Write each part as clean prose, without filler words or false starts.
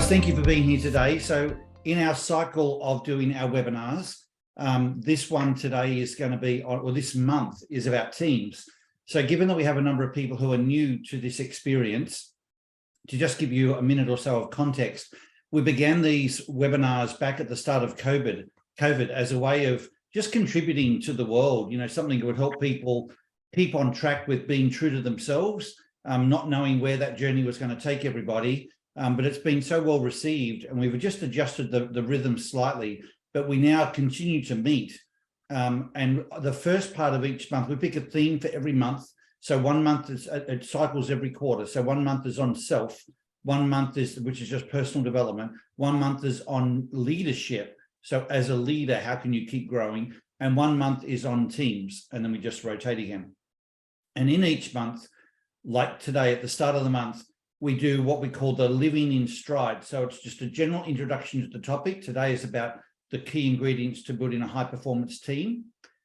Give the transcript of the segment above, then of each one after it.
Guys, thank you for being here today. So in our cycle of doing our webinars, this one today is going to be, or this month is about teams. So given that we have a number of people who are new to this experience, to just give you a minute or so of context, we began these webinars back at the start of COVID as a way of just contributing to the world, something that would help people keep on track with being true to themselves, not knowing where that journey was going to take everybody. But it's been so well received, and we've just adjusted the rhythm slightly, but we now continue to meet. And the first part of each month, we pick a theme for every month. So 1 month it cycles every quarter. So 1 month is on self, 1 month which is just personal development. 1 month is on leadership. So as a leader, how can you keep growing? And 1 month is on teams, and then we just rotate again. And in each month, like today at the start of the month, we do what we call the living in stride. So it's just a general introduction to the topic. Today is about the key ingredients to building a high performance team.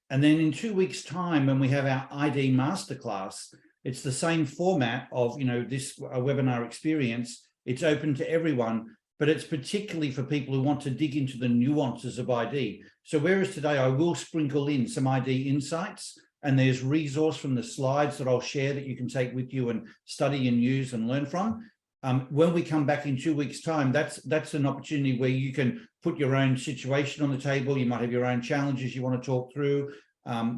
And then in 2 weeks' time, when we have our ID masterclass, it's the same format of, this webinar experience. It's open to everyone, but it's particularly for people who want to dig into the nuances of ID. So whereas today I will sprinkle in some ID insights, and there's resource from the slides that I'll share that you can take with you and study and use and learn from. When we come back in 2 weeks' time, that's an opportunity where you can put your own situation on the table. You might have your own challenges you want to talk through,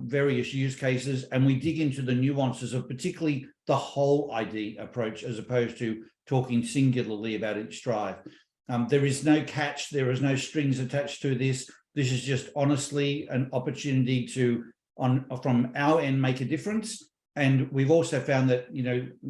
various use cases, and we dig into the nuances of particularly the whole ID approach as opposed to talking singularly about each drive. There is no catch. There is no strings attached to this. This is just honestly an opportunity to from our end make a difference. And we've also found that,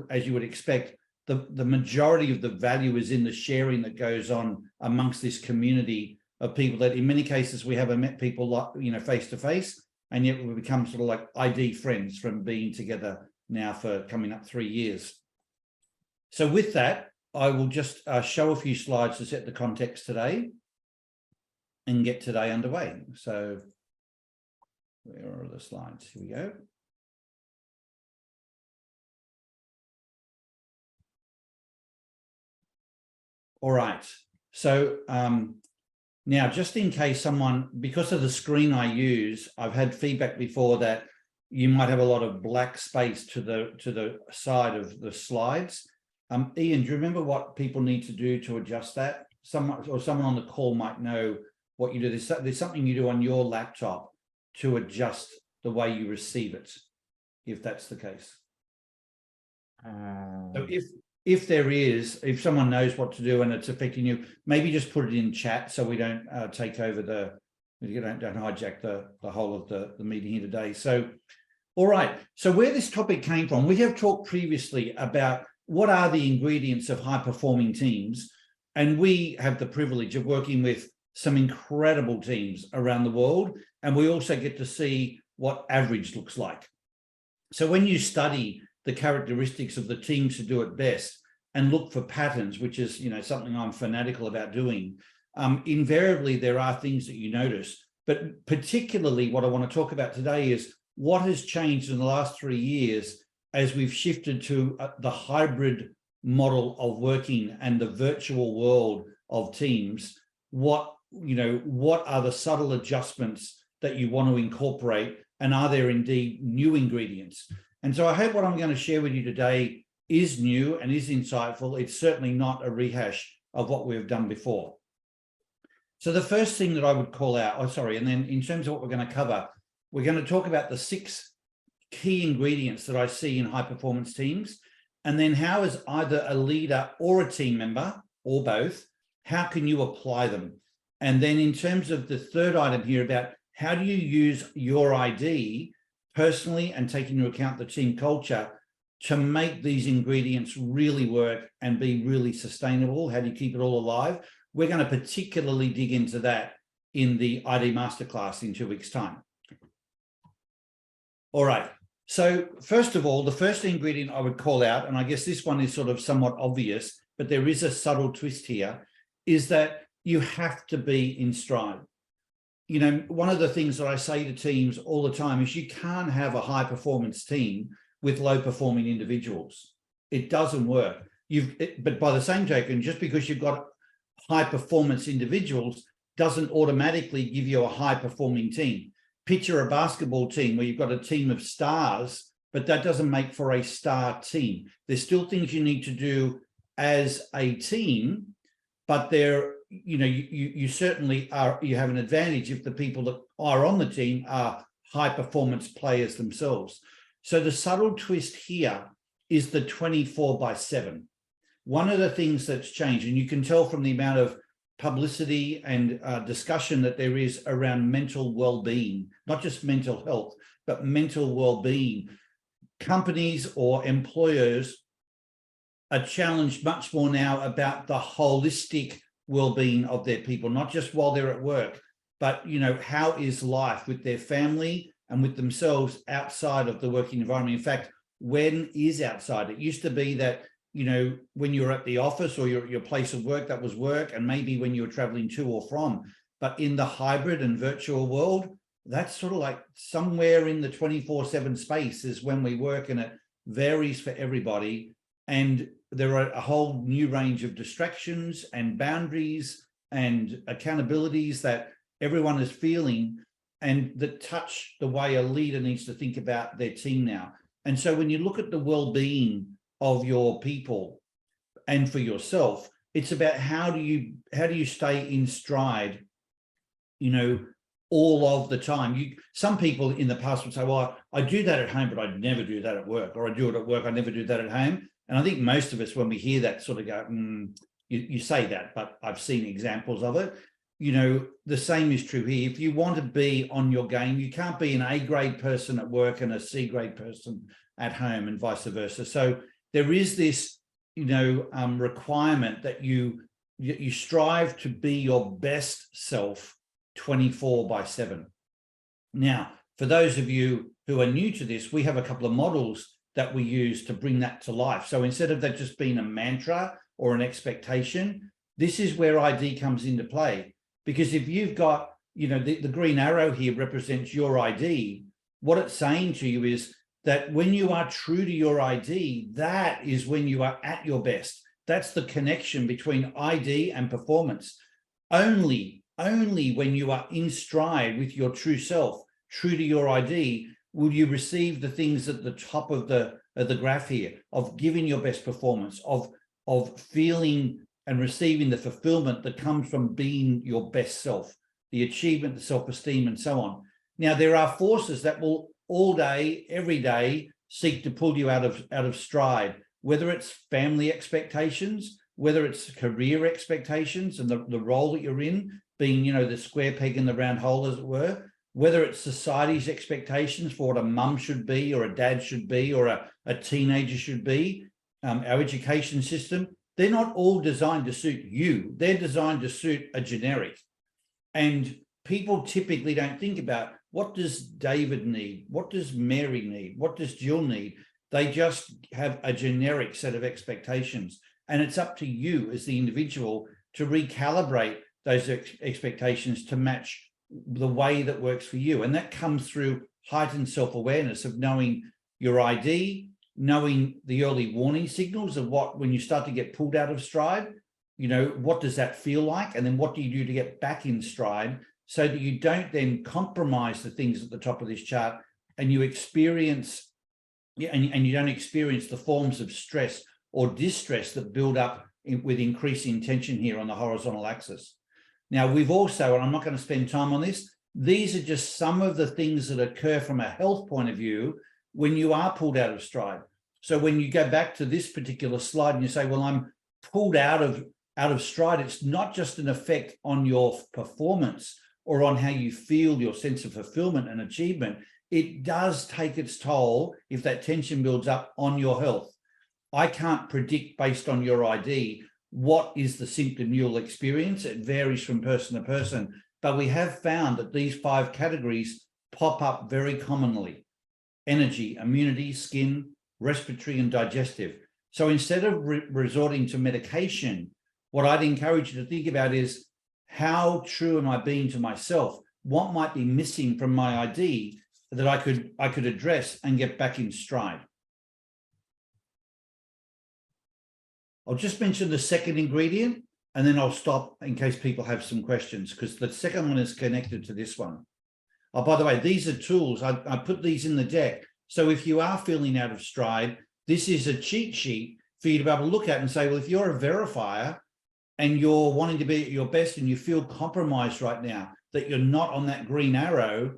as you would expect, the majority of the value is in the sharing that goes on amongst this community of people that in many cases we haven't met people like, face to face, and yet we become sort of like ID friends from being together now for coming up 3 years. So with that, I will just show a few slides to set the context today and get today underway. So where are the slides? Here we go. All right. So now, just in case someone, because of the screen I use, I've had feedback before that you might have a lot of black space to the side of the slides. Ian, do you remember what people need to do to adjust that? Someone on the call might know what you do. There's something you do on your laptop to adjust the way you receive it, if that's the case. So if someone knows what to do and it's affecting you, maybe just put it in chat so we don't take over don't hijack the whole of the meeting here today. So, all right. So where this topic came from, we have talked previously about what are the ingredients of high performing teams. And we have the privilege of working with some incredible teams around the world. And we also get to see what average looks like. So when you study the characteristics of the teams who do it best and look for patterns, which is something I'm fanatical about doing, invariably there are things that you notice. But particularly what I want to talk about today is what has changed in the last 3 years as we've shifted to the hybrid model of working and the virtual world of teams. What are the subtle adjustments that you want to incorporate, and are there indeed new ingredients? And so I hope what I'm going to share with you today is new and is insightful. It's certainly not a rehash of what we've done before. So the first thing that I would call out, and then in terms of what we're going to cover, we're going to talk about the 6 key ingredients that I see in high performance teams, and then how as either a leader or a team member, or both, how can you apply them? And then in terms of the third item here about how do you use your ID personally and take into account the team culture to make these ingredients really work and be really sustainable? How do you keep it all alive? We're going to particularly dig into that in the ID Masterclass in 2 weeks' time. All right. So first of all, the first ingredient I would call out, and I guess this one is sort of somewhat obvious, but there is a subtle twist here, is that you have to be in stride. One of the things that I say to teams all the time is you can't have a high performance team with low performing individuals. It doesn't work. But by the same token, just because you've got high performance individuals doesn't automatically give you a high performing team. Picture a basketball team where you've got a team of stars, but that doesn't make for a star team. There's still things you need to do as a team, but there, you certainly are, you have an advantage if the people that are on the team are high performance players themselves. So the subtle twist here is the 24/7. One of the things that's changed, and you can tell from the amount of publicity and discussion that there is around mental well-being, not just mental health, but mental well-being. Companies or employers are challenged much more now about the holistic well-being of their people, not just while they're at work, but how is life with their family and with themselves outside of the working environment. In fact, when is outside? It used to be that when you're at the office or your place of work, that was work, and maybe when you were traveling to or from. But in the hybrid and virtual world, that's sort of like somewhere in the 24/7 space is when we work, and it varies for everybody. And there are a whole new range of distractions and boundaries and accountabilities that everyone is feeling, and that touch the way a leader needs to think about their team now. And so when you look at the well-being of your people and for yourself, it's about how do you stay in stride, all of the time. Some people in the past would say, well, I do that at home, but I'd never do that at work, or I do it at work, I never do that at home. And I think most of us, when we hear that, sort of go, you say that, but I've seen examples of it. The same is true here. If you want to be on your game, you can't be an A-grade person at work and a C-grade person at home, and vice versa. So there is this, requirement that you strive to be your best self 24/7. Now, for those of you who are new to this, we have a couple of models that we use to bring that to life. So instead of that just being a mantra or an expectation, this is where ID comes into play. Because if you've got, the green arrow here represents your ID, what it's saying to you is that when you are true to your ID, that is when you are at your best. That's the connection between ID and performance. Only when you are in stride with your true self, true to your ID, will you receive the things at the top of the graph here, of giving your best performance, of feeling and receiving the fulfillment that comes from being your best self, the achievement, the self-esteem, and so on. Now, there are forces that will all day, every day, seek to pull you out of stride, whether it's family expectations, whether it's career expectations and the role that you're in, being, the square peg in the round hole, as it were, whether it's society's expectations for what a mum should be, or a dad should be, or a teenager should be, our education system. They're not all designed to suit you. They're designed to suit a generic. And people typically don't think about, what does David need? What does Mary need? What does Jill need? They just have a generic set of expectations. And it's up to you as the individual to recalibrate those expectations to match the way that works for you. And that comes through heightened self-awareness of knowing your ID, knowing the early warning signals of when you start to get pulled out of stride, what does that feel like? And then what do you do to get back in stride, so that you don't then compromise the things at the top of this chart, and you experience, and you don't experience the forms of stress or distress that build up with increasing tension here on the horizontal axis. Now, we've also, and I'm not going to spend time on this, these are just some of the things that occur from a health point of view when you are pulled out of stride. So when you go back to this particular slide and you say, well, I'm pulled out of stride, it's not just an effect on your performance or on how you feel, your sense of fulfillment and achievement. It does take its toll if that tension builds up on your health. I can't predict based on your ID what is the symptom you'll experience. It varies from person to person, but we have found that these 5 categories pop up very commonly: energy, immunity, skin, respiratory, and digestive. So instead of resorting to medication, what I'd encourage you to think about is, how true am I being to myself? What might be missing from my ID that I could address and get back in stride? I'll just mention the second ingredient, and then I'll stop in case people have some questions, because the second one is connected to this one. Oh, by the way, these are tools. I put these in the deck. So if you are feeling out of stride, this is a cheat sheet for you to be able to look at and say, well, if you're a verifier and you're wanting to be at your best and you feel compromised right now, that you're not on that green arrow,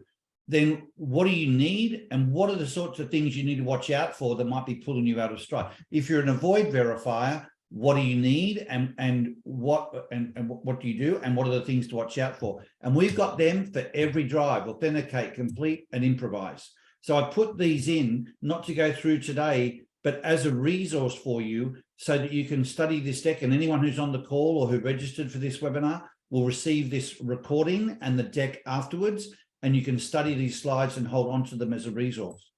then what do you need? And what are the sorts of things you need to watch out for that might be pulling you out of stride? If you're an avoid verifier, what do you need, and what do you do, and what are the things to watch out for? And we've got them for every drive: authenticate, complete, and improvise. So I put these in not to go through today, but as a resource for you, so that you can study this deck, and anyone who's on the call or who registered for this webinar will receive this recording and the deck afterwards, and you can study these slides and hold on to them as a resource.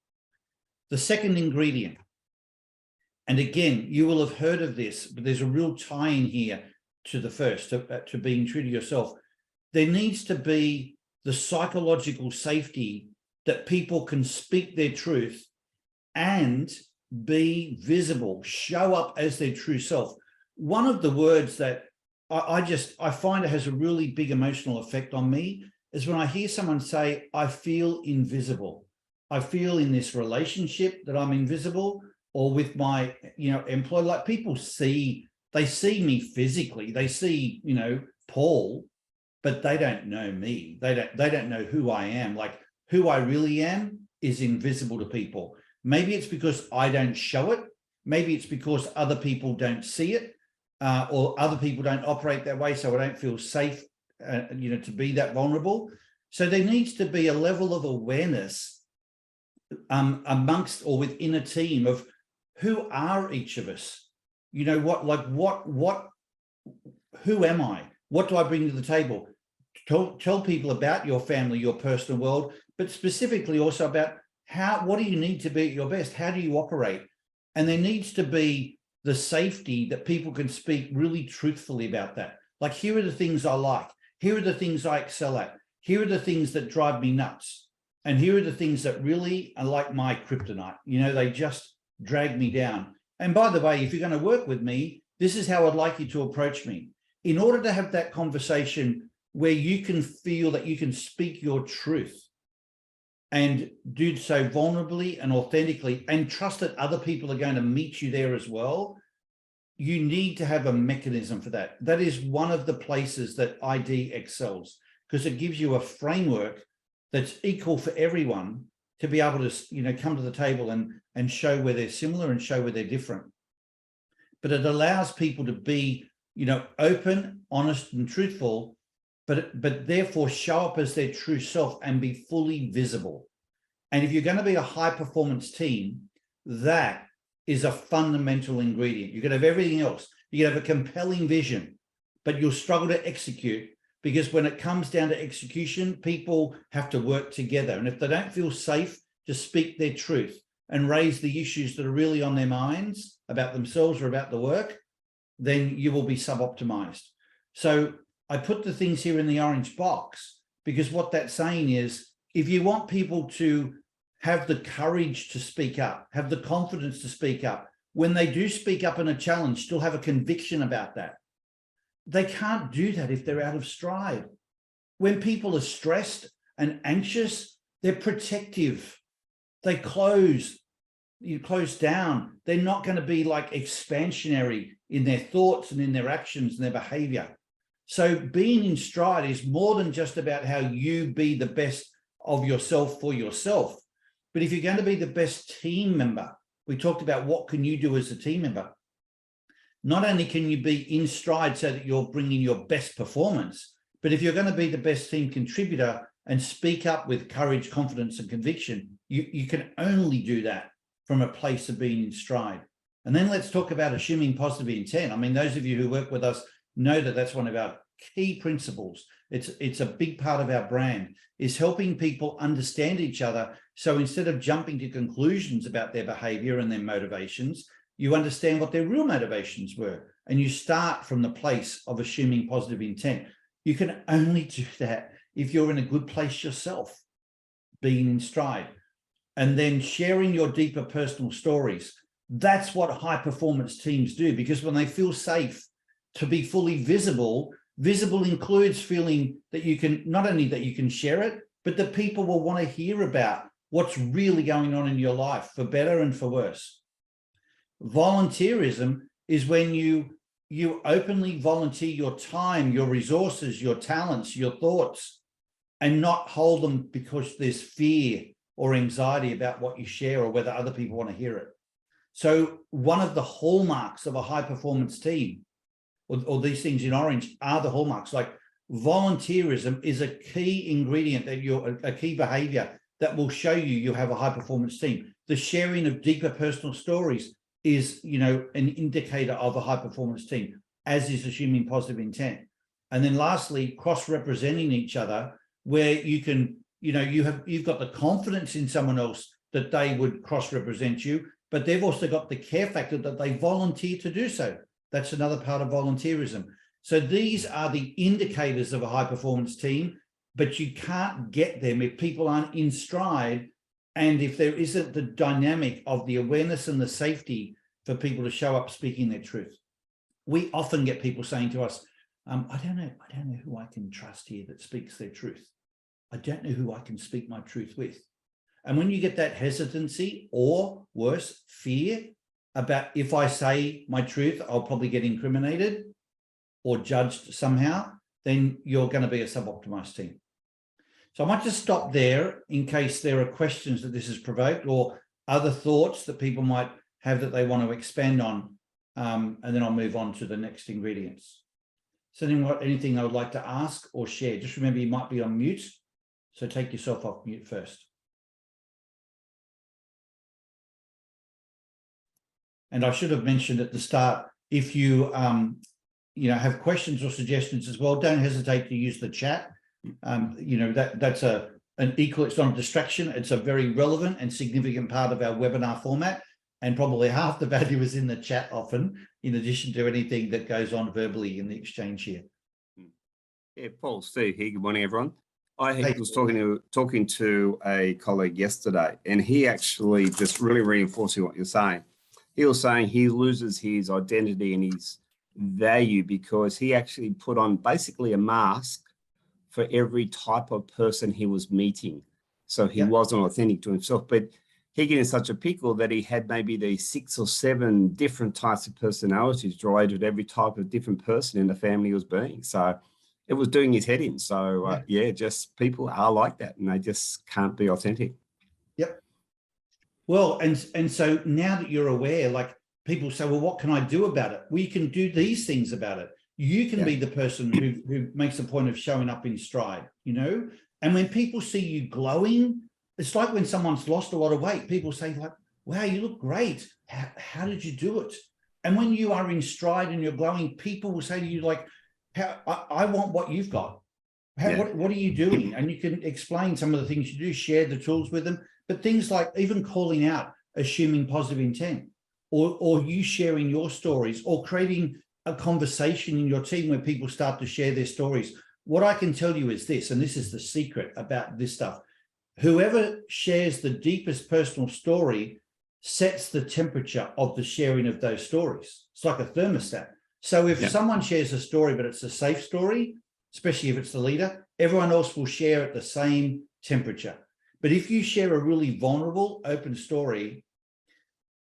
The second ingredient, and again, you will have heard of this, but there's a real tie-in here to the first, to being true to yourself. There needs to be the psychological safety that people can speak their truth and be visible, show up as their true self. One of the words that I find it has a really big emotional effect on me is when I hear someone say, I feel invisible. I feel in this relationship that I'm invisible, or with my, employee, like people they see me physically, they see, Paul, but they don't know me. They don't know who I am. Like, who I really am is invisible to people. Maybe it's because I don't show it. Maybe it's because other people don't see it, or other people don't operate that way, so I don't feel safe, to be that vulnerable. So there needs to be a level of awareness amongst or within a team of who are each of us. Who am I? What do I bring to the table? Tell people about your family, your personal world, but specifically also about what do you need to be at your best? How do you operate? And there needs to be the safety that people can speak really truthfully about that. Like, here are the things I like. Here are the things I excel at. Here are the things that drive me nuts. And here are the things that really are like my kryptonite. They just drag me down. And by the way, if you're going to work with me, this is how I'd like you to approach me. In order to have that conversation where you can feel that you can speak your truth and do so vulnerably and authentically, and trust that other people are going to meet you there as well, you need to have a mechanism for that. That is one of the places that ID excels, because it gives you a framework that's equal for everyone to be able to, come to the table and show where they're similar and show where they're different. But it allows people to be, open, honest, and truthful, but therefore show up as their true self and be fully visible. And if you're going to be a high performance team, that is a fundamental ingredient. You can have everything else. You can have a compelling vision, but you'll struggle to execute, because when it comes down to execution, people have to work together. And if they don't feel safe to speak their truth and raise the issues that are really on their minds about themselves or about the work, then you will be sub-optimized. So I put the things here in the orange box, because what that's saying is, if you want people to have the courage to speak up, have the confidence to speak up, when they do speak up in a challenge, still have a conviction about that. They can't do that if they're out of stride. When people are stressed and anxious, they're protective. They close down. They're not going to be like expansionary in their thoughts and in their actions and their behavior. So being in stride is more than just about how you be the best of yourself for yourself. But if you're going to be the best team member, we talked about what can you do as a team member. Not only can you be in stride so that you're bringing your best performance, but if you're going to be the best team contributor and speak up with courage, confidence, and conviction, you can only do that from a place of being in stride. And then let's talk about assuming positive intent. I mean, those of you who work with us know that that's one of our key principles. It's a big part of our brand, is helping people understand each other. So instead of jumping to conclusions about their behavior and their motivations, you understand what their real motivations were. And you start from the place of assuming positive intent. You can only do that if you're in a good place yourself, being in stride. And then sharing your deeper personal stories. That's what high performance teams do, because when they feel safe to be fully visible, visible includes feeling that you can, not only that you can share it, but that people will want to hear about what's really going on in your life, for better and for worse. Volunteerism is when you openly volunteer your time, your resources, your talents, your thoughts, and not hold them because there's fear or anxiety about what you share or whether other people want to hear it. So one of the hallmarks of a high performance team, or these things in orange are the hallmarks, like volunteerism is a key ingredient, that you're a key behavior that will show you have a high performance team. The sharing of deeper personal stories is, an indicator of a high performance team, as is assuming positive intent. And then lastly, cross-representing each other, where you can, you've got the confidence in someone else that they would cross-represent you, but they've also got the care factor that they volunteer to do so. That's another part of volunteerism. So these are the indicators of a high performance team, but you can't get them if people aren't in stride, and if there isn't the dynamic of the awareness and the safety for people to show up speaking their truth. We often get people saying to us, I don't know who I can trust here that speaks their truth. I don't know who I can speak my truth with. And when you get that hesitancy, or worse, fear about, if I say my truth, I'll probably get incriminated or judged somehow, then you're going to be a suboptimized team. So I might just stop there in case there are questions that this has provoked, or other thoughts that people might have that they want to expand on, and then I'll move on to the next ingredients. So anything I would like to ask or share? Just remember, you might be on mute, so take yourself off mute first. And I should have mentioned at the start, if you have questions or suggestions as well, don't hesitate to use the chat. That's an equal, it's not a distraction. It's a very relevant and significant part of our webinar format. And probably half the value is in the chat often, in addition to anything that goes on verbally in the exchange here. Yeah, Paul, Steve here. Good morning, everyone. I was talking to a colleague yesterday, and he actually just really reinforcing what you're saying. He was saying he loses his identity and his value because he actually put on basically a mask for every type of person he was meeting. So he wasn't authentic to himself, but he get in such a pickle that he had maybe these 6 or 7 different types of personalities related to every type of different person in the family he was being. So it was doing his head in. So just people are like that, and they just can't be authentic. Yep. Well, and so now that you're aware, like people say, well, what can I do about it? Well, you can do these things about it. You can be the person who makes a point of showing up in stride, and when people see you glowing, it's like when someone's lost a lot of weight, people say like, wow, you look great. How did you do it? And when you are in stride and you're glowing, people will say to you like, I want what you've got. What are you doing? And you can explain some of the things you do, share the tools with them, but things like even calling out, assuming positive intent, or you sharing your stories, or creating a conversation in your team where people start to share their stories. What I can tell you is this, and this is the secret about this stuff. Whoever shares the deepest personal story sets the temperature of the sharing of those stories. It's like a thermostat. So if someone shares a story, but it's a safe story, especially if it's the leader, everyone else will share at the same temperature. But if you share a really vulnerable, open story,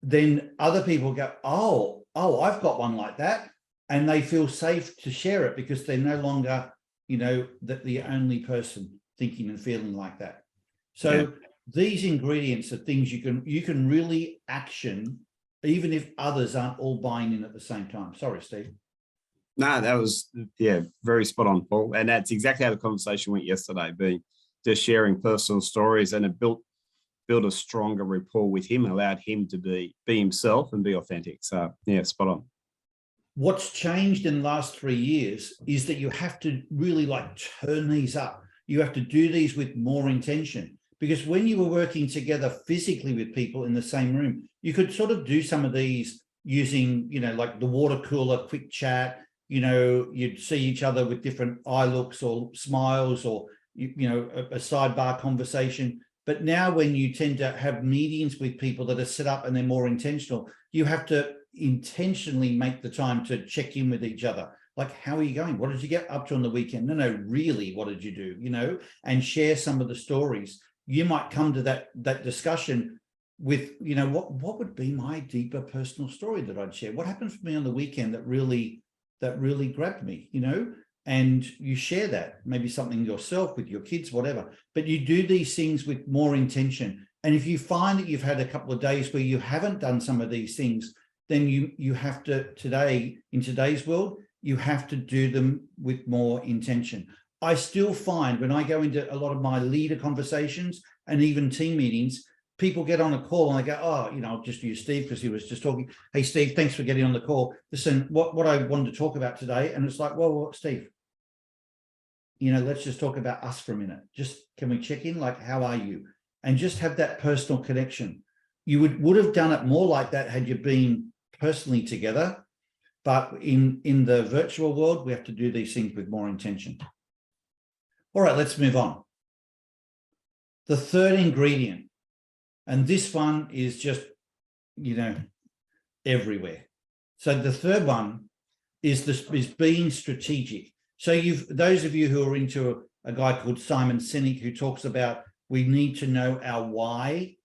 then other people go, oh, I've got one like that. And they feel safe to share it because they're no longer, the only person thinking and feeling like that. So these ingredients are things you can really action, even if others aren't all buying in at the same time. Sorry, Steve. No, that was, very spot on, Paul. And that's exactly how the conversation went yesterday, being just sharing personal stories, and it built a stronger rapport with him, allowed him to be himself and be authentic. So spot on. What's changed in the last 3 years is that you have to really turn these up. You have to do these with more intention. Because when you were working together physically with people in the same room, you could sort of do some of these using, like the water cooler, quick chat, you'd see each other with different eye looks or smiles, or, a sidebar conversation. But now when you tend to have meetings with people that are set up and they're more intentional, you have to intentionally make the time to check in with each other. Like, how are you going? What did you get up to on the weekend? No, really, what did you do? And share some of the stories. You might come to that discussion with, what would be my deeper personal story that I'd share? What happened for me on the weekend that really grabbed me, and you share that, maybe something yourself with your kids, whatever, but you do these things with more intention. And if you find that you've had a couple of days where you haven't done some of these things, then you have to, in today's world, you have to do them with more intention. I still find when I go into a lot of my leader conversations and even team meetings, people get on a call and they go, I'll just use Steve because he was just talking. Hey, Steve, thanks for getting on the call. Listen, what I wanted to talk about today. And it's like, well, Steve, let's just talk about us for a minute. Just, can we check in? Like, how are you? And just have that personal connection. You would have done it more like that had you been personally together. But in the virtual world, we have to do these things with more intention. All right, let's move on. The third ingredient, and this one is just, everywhere. So the third one is being strategic. So those of you who are into a guy called Simon Sinek, who talks about we need to know our why.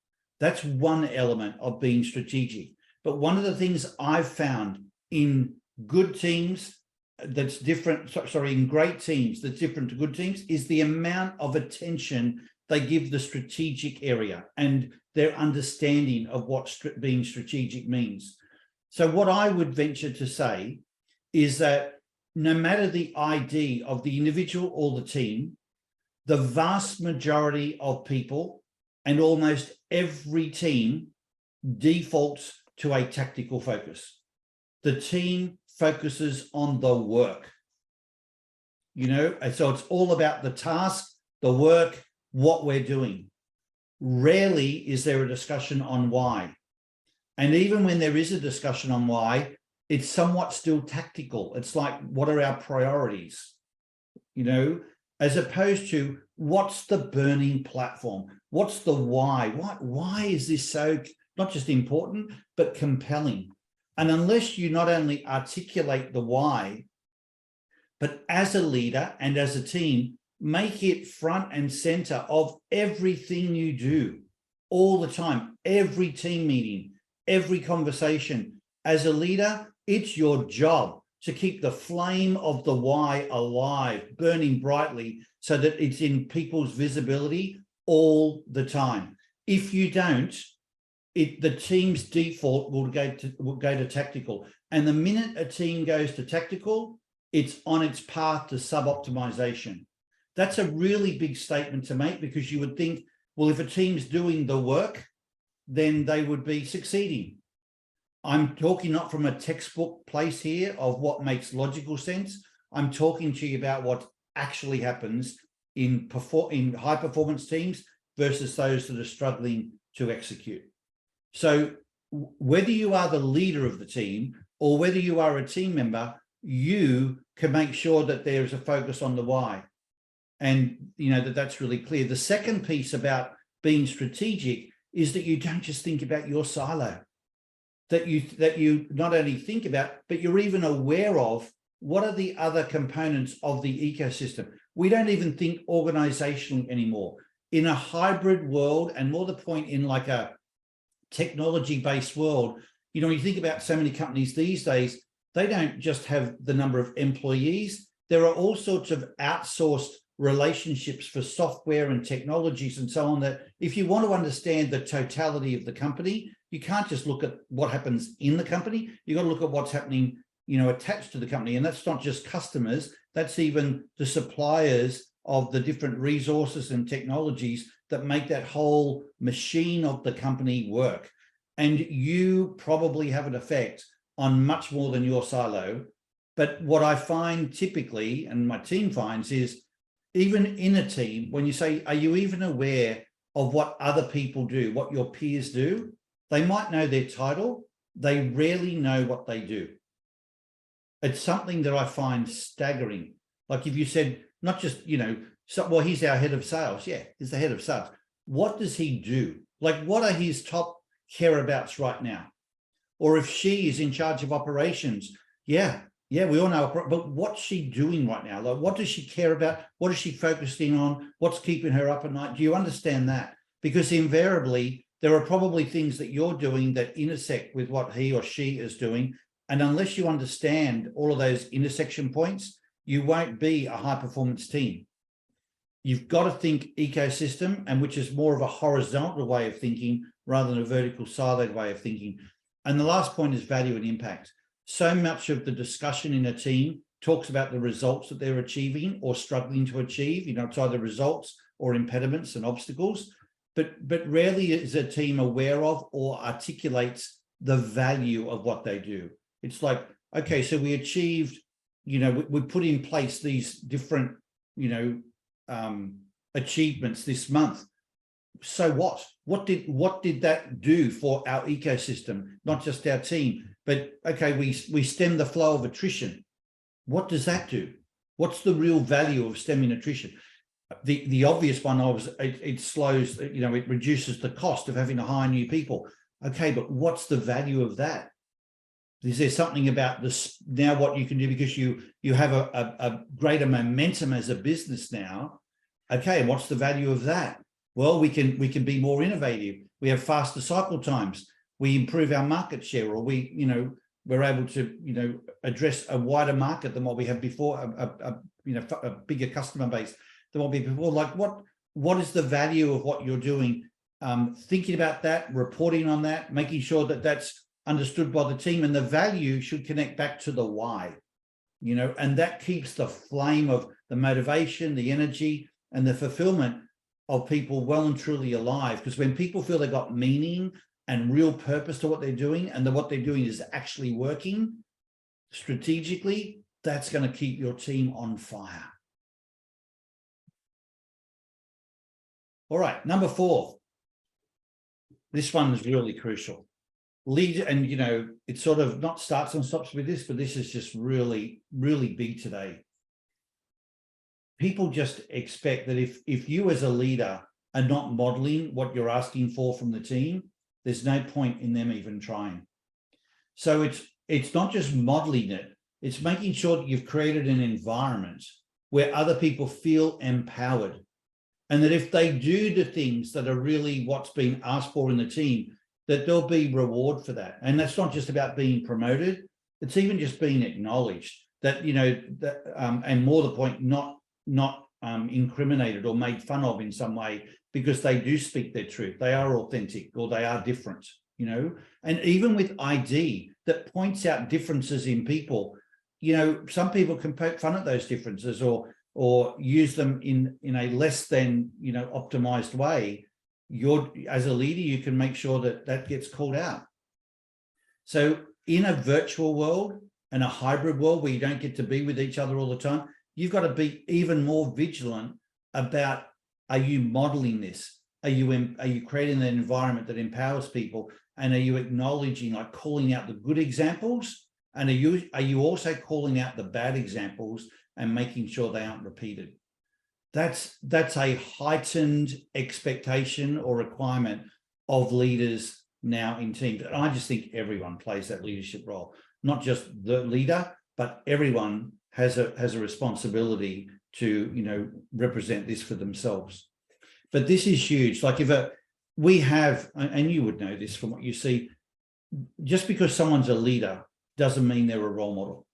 That's one element of being strategic. But one of the things I've found in good teams that's different, in great teams that's different to good teams, is the amount of attention they give the strategic area and their understanding of what being strategic means. So what I would venture to say is that no matter the ID of the individual or the team, the vast majority of people and almost every team defaults to a tactical focus. The team focuses on the work, and so it's all about the task, the work, what we're doing. Rarely is there a discussion on why. And even when there is a discussion on why, it's somewhat still tactical. It's like, what are our priorities? As opposed to what's the burning platform? What's the why? Why is this so not just important, but compelling? And unless you not only articulate the why, but as a leader and as a team, make it front and center of everything you do all the time, every team meeting, every conversation. As a leader, it's your job to keep the flame of the why alive, burning brightly, so that it's in people's visibility all the time. If you don't, the team's default will go to tactical. And the minute a team goes to tactical, it's on its path to sub-optimization. That's a really big statement to make, because you would think, well, if a team's doing the work, then they would be succeeding. I'm talking not from a textbook place here of what makes logical sense. I'm talking to you about what actually happens in high performance teams versus those that are struggling to execute. So whether you are the leader of the team or whether you are a team member, you can make sure that there's a focus on the why. And that's really clear. The second piece about being strategic is that you don't just think about your silo, that you not only think about, but you're even aware of what are the other components of the ecosystem. We don't even think organizationally anymore. In a hybrid world, and more the point in like a technology-based world, you think about so many companies these days, they don't just have the number of employees. There are all sorts of outsourced relationships for software and technologies and so on, that if you want to understand the totality of the company, you can't just look at what happens in the company. You've got to look at what's happening, attached to the company. And that's not just customers, that's even the suppliers of the different resources and technologies that make that whole machine of the company work. And you probably have an effect on much more than your silo. But what I find typically, and my team finds, is even in a team, when you say, are you even aware of what other people do, what your peers do? They might know their title. They rarely know what they do. It's something that I find staggering. Like if you said, not just, well, he's our head of sales. Yeah, he's the head of sales. What does he do? Like, what are his top care abouts right now? Or if she is in charge of operations, yeah, Yeah, we all know, but what's she doing right now? Like, what does she care about? What is she focusing on? What's keeping her up at night? Do you understand that? Because invariably, there are probably things that you're doing that intersect with what he or she is doing. And unless you understand all of those intersection points, you won't be a high performance team. You've got to think ecosystem, and which is more of a horizontal way of thinking rather than a vertical siloed way of thinking. And the last point is value and impact. So much of the discussion in a team talks about the results that they're achieving or struggling to achieve. You know, it's either results or impediments and obstacles, but rarely is a team aware of or articulates the value of what they do. It's like, okay, so we achieved, you know, we put in place these different, you know, achievements this month. So what? What did that do for our ecosystem? Not just our team, but okay, we stem the flow of attrition. What does that do? What's the real value of stemming attrition? The obvious one it slows, you know, it reduces the cost of having to hire new people. Okay, but what's the value of that? Is there something about this now what you can do because you have a greater momentum as a business now? Okay, and what's the value of that? Well, we can be more innovative. We have faster cycle times. We improve our market share, or we're able to, you know, address a wider market than what we had before, a bigger customer base than what we had before. Like what is the value of what you're doing? Thinking about that, reporting on that, making sure that that's understood by the team, and the value should connect back to the why, you know, and that keeps the flame of the motivation, the energy, and the fulfillment of people well and truly alive. Because when people feel they've got meaning and real purpose to what they're doing, and that what they're doing is actually working strategically, that's going to keep your team on fire. All right, number 4. This one is really crucial. Lead, and you know, it sort of not starts and stops with this, but this is just really, really big today. People just expect that if you as a leader are not modeling what you're asking for from the team, there's no point in them even trying. So it's not just modeling it, it's making sure that you've created an environment where other people feel empowered, and that if they do the things that are really what's being asked for in the team, that there'll be reward for that. And that's not just about being promoted, it's even just being acknowledged, that, you know, that, and more the point, not incriminated or made fun of in some way because they do speak their truth, they are authentic, or they are different, you know. And even with ID that points out differences in people, you know, some people can poke fun at those differences or use them in a less than, you know, optimized way. As a leader, you can make sure that that gets called out. So in a virtual world and a hybrid world where you don't get to be with each other all the time, you've got to be even more vigilant about, are you modeling this? Are you creating an environment that empowers people? And are you acknowledging, like calling out the good examples? And are you also calling out the bad examples and making sure they aren't repeated? That's a heightened expectation or requirement of leaders now in teams. And I just think everyone plays that leadership role, not just the leader, but everyone has a responsibility to, you know, represent this for themselves. But this is huge. Like we have, and you would know this from what you see, just because someone's a leader doesn't mean they're a role model.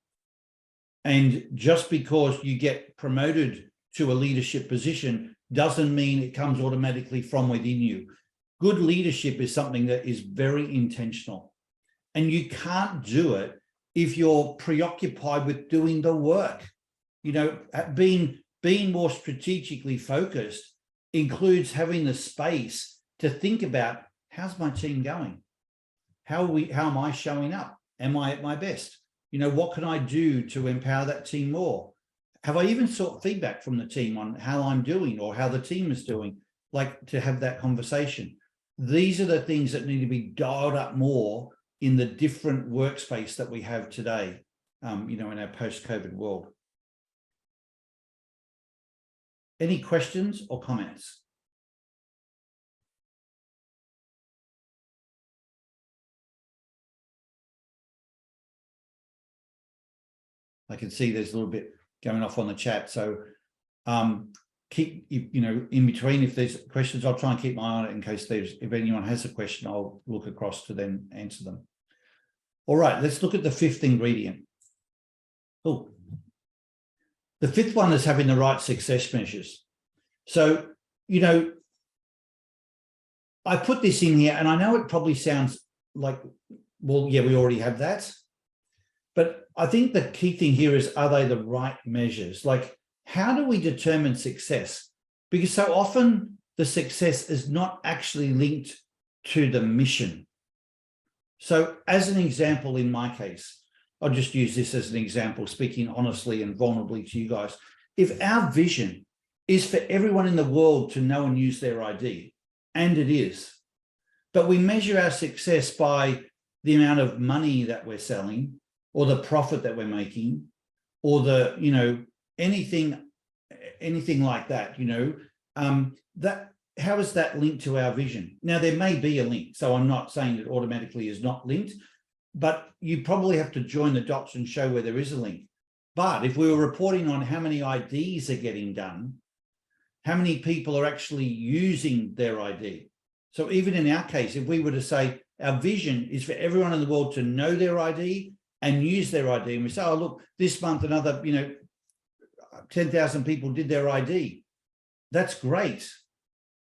And just because you get promoted to a leadership position doesn't mean it comes automatically from within you. Good leadership is something that is very intentional, and you can't do it if you're preoccupied with doing the work. You know, being more strategically focused includes having the space to think about, how's my team going? How am I showing up? Am I at my best? You know, what can I do to empower that team more? Have I even sought feedback from the team on how I'm doing or how the team is doing? Like, to have that conversation. These are the things that need to be dialed up more in the different workspace that we have today, you know, in our post-COVID world. Any questions or comments? I can see there's a little bit going off on the chat. So keep, in between, if there's questions, I'll try and keep my eye on it in case if anyone has a question, I'll look across to then answer them. All right, let's look at the fifth ingredient. Oh, the fifth one is having the right success measures. So, I put this in here, and I know it probably sounds like, well, yeah, we already have that. But I think the key thing here is, are they the right measures? Like, how do we determine success? Because so often the success is not actually linked to the mission. So as an example, in my case, I'll just use this as an example, speaking honestly and vulnerably to you guys. If our vision is for everyone in the world to know and use their ID, and it is, but we measure our success by the amount of money that we're selling, or the profit that we're making, or the, anything like that, that, how is that linked to our vision? Now, there may be a link, so I'm not saying it automatically is not linked, but you probably have to join the dots and show where there is a link. But if we were reporting on how many IDs are getting done, how many people are actually using their ID? So even in our case, if we were to say our vision is for everyone in the world to know their ID and use their ID, and we say, oh, look, this month another, 10,000 people did their ID. That's great.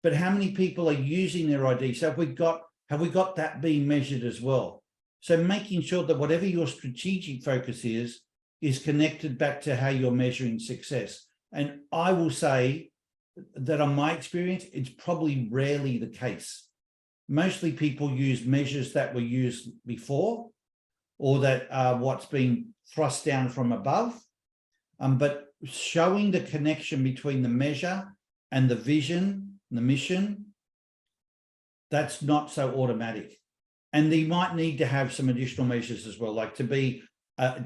But how many people are using their ID? So have we got that being measured as well? So making sure that whatever your strategic focus is connected back to how you're measuring success. And I will say that on my experience, it's probably rarely the case. Mostly people use measures that were used before, or that are what's being thrust down from above. But showing the connection between the measure and the vision, the mission, that's not so automatic. And they might need to have some additional measures as well, like to be a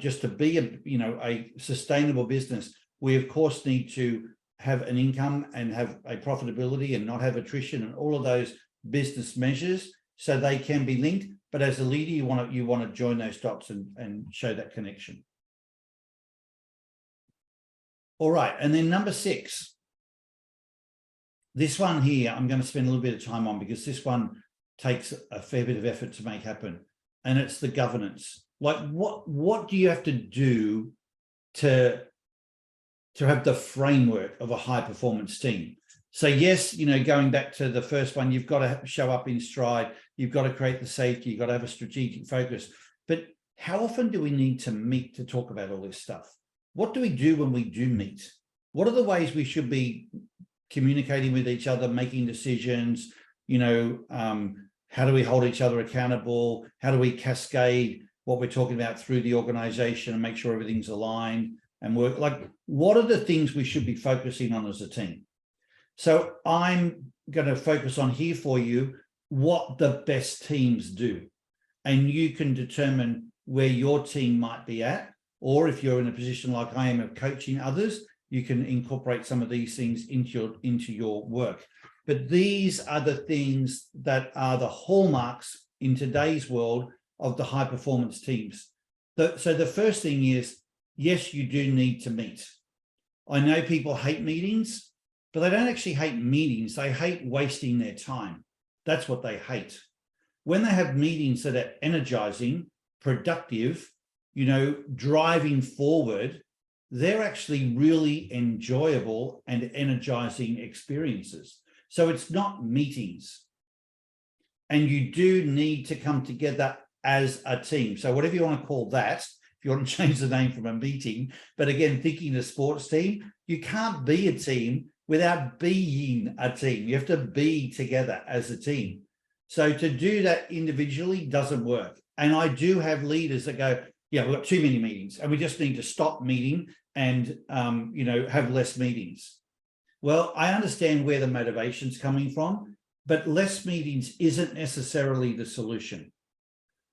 sustainable business. We of course need to have an income and have a profitability and not have attrition and all of those business measures, so they can be linked. But as a leader, you want to join those dots and show that connection. All right, and then number 6. This one here, I'm going to spend a little bit of time on, because this one takes a fair bit of effort to make happen, and it's the governance. Like, what do you have to do to have the framework of a high performance team? So yes, going back to the first one, you've got to show up in stride, you've got to create the safety, you've got to have a strategic focus. But how often do we need to meet to talk about all this stuff? What do we do when we do meet? What are the ways we should be communicating with each other, making decisions? How do we hold each other accountable? How do we cascade what we're talking about through the organization and make sure everything's aligned and work? Like, what are the things we should be focusing on as a team? So I'm going to focus on here for you what the best teams do. And you can determine where your team might be at, or if you're in a position like I am of coaching others, you can incorporate some of these things into your work. But these are the things that are the hallmarks in today's world of the high performance teams. So the first thing is, yes, you do need to meet. I know people hate meetings, but they don't actually hate meetings. They hate wasting their time. That's what they hate. When they have meetings that are energizing, productive, driving forward, they're actually really enjoyable and energizing experiences. So it's not meetings. And you do need to come together as a team. So whatever you want to call that, if you want to change the name from a meeting, but again, thinking a sports team, you can't be a team without being a team. You have to be together as a team. So to do that individually doesn't work. And I do have leaders that go, yeah, we've got too many meetings and we just need to stop meeting and, have less meetings. Well, I understand where the motivation's coming from, but less meetings isn't necessarily the solution.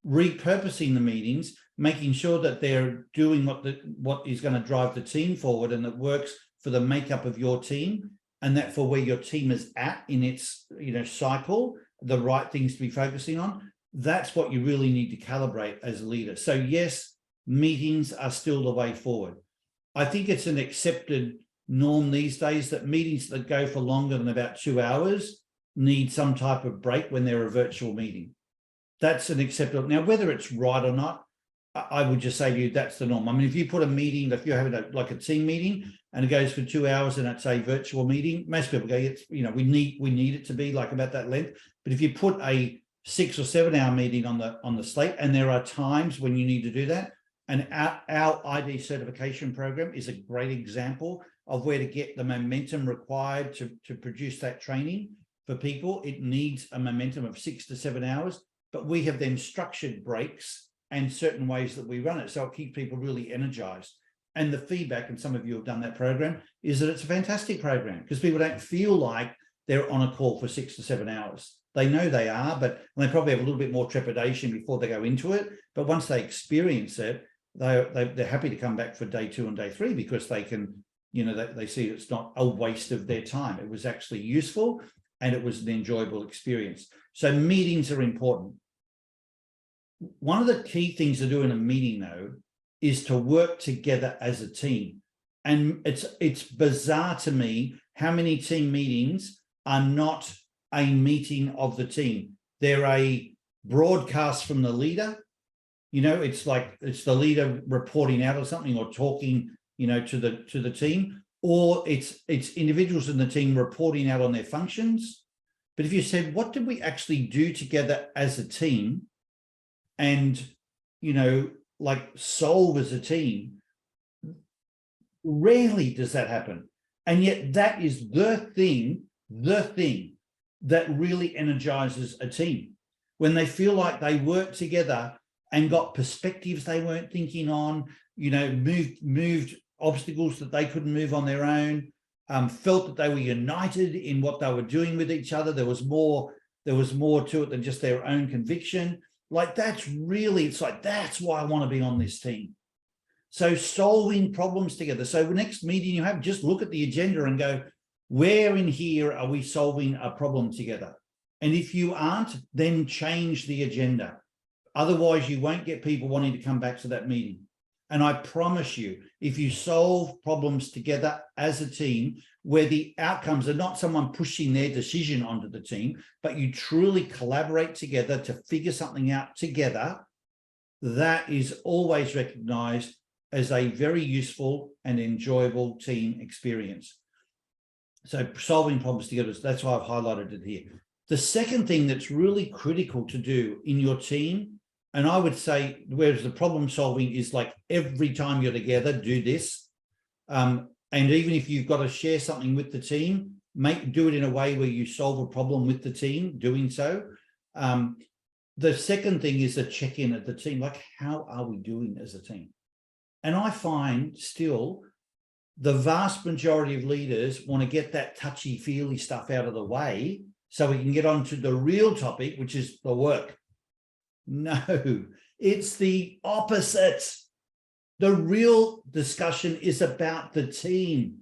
Repurposing the meetings, making sure that they're doing what is going to drive the team forward and that works for the makeup of your team, and that for where your team is at in its cycle, the right things to be focusing on. That's what you really need to calibrate as a leader. So yes, meetings are still the way forward. I think it's an accepted norm these days that meetings that go for longer than about 2 hours need some type of break when they're a virtual meeting. That's an acceptable. Now, whether it's right or not, I would just say to you, that's the norm. I mean, if you put a meeting, if you're having like a team meeting and it goes for 2 hours and it's a virtual meeting, most people go, it's, you know, we need it to be like about that length. But if you put a 6 or 7 hour meeting on the slate, and there are times when you need to do that, and our ID certification program is a great example of where to get the momentum required to produce that training for people. It needs a momentum of 6 to 7 hours, but we have then structured breaks and certain ways that we run it. So it keeps people really energized. And the feedback, and some of you have done that program, is that it's a fantastic program because people don't feel like they're on a call for 6 to 7 hours. They know they are, but they probably have a little bit more trepidation before they go into it. But once they experience it, they're happy to come back for day 2 and day 3 because they can, you know, they see it's not a waste of their time. It was actually useful and it was an enjoyable experience. So meetings are important. One of the key things to do in a meeting, though, is to work together as a team. And it's bizarre to me how many team meetings are not a meeting of the team. They're a broadcast from the leader. You know, it's like it's the leader reporting out or something, or talking, you know, to the team, or it's individuals in the team reporting out on their functions. But if you said, what did we actually do together as a team? And, you know, like solve as a team, rarely does that happen. And yet that is the thing that really energizes a team. When they feel like they work together and got perspectives they weren't thinking on, you know, moved obstacles that they couldn't move on their own, felt that they were united in what they were doing with each other. There was more to it than just their own conviction. Like that's really, it's like, that's why I want to be on this team. So solving problems together. So the next meeting you have, just look at the agenda and go, where in here are we solving a problem together? And if you aren't, then change the agenda. Otherwise, you won't get people wanting to come back to that meeting. And I promise you, if you solve problems together as a team, where the outcomes are not someone pushing their decision onto the team, but you truly collaborate together to figure something out together, that is always recognized as a very useful and enjoyable team experience. So solving problems together, that's why I've highlighted it here. The second thing that's really critical to do in your team, and I would say, whereas the problem solving is like every time you're together, do this. And even if you've got to share something with the team, do it in a way where you solve a problem with the team doing so. The second thing is a check-in at the team, like how are we doing as a team? And I find still the vast majority of leaders want to get that touchy-feely stuff out of the way so we can get on to the real topic, which is the work. No, it's the opposite. The real discussion is about the team.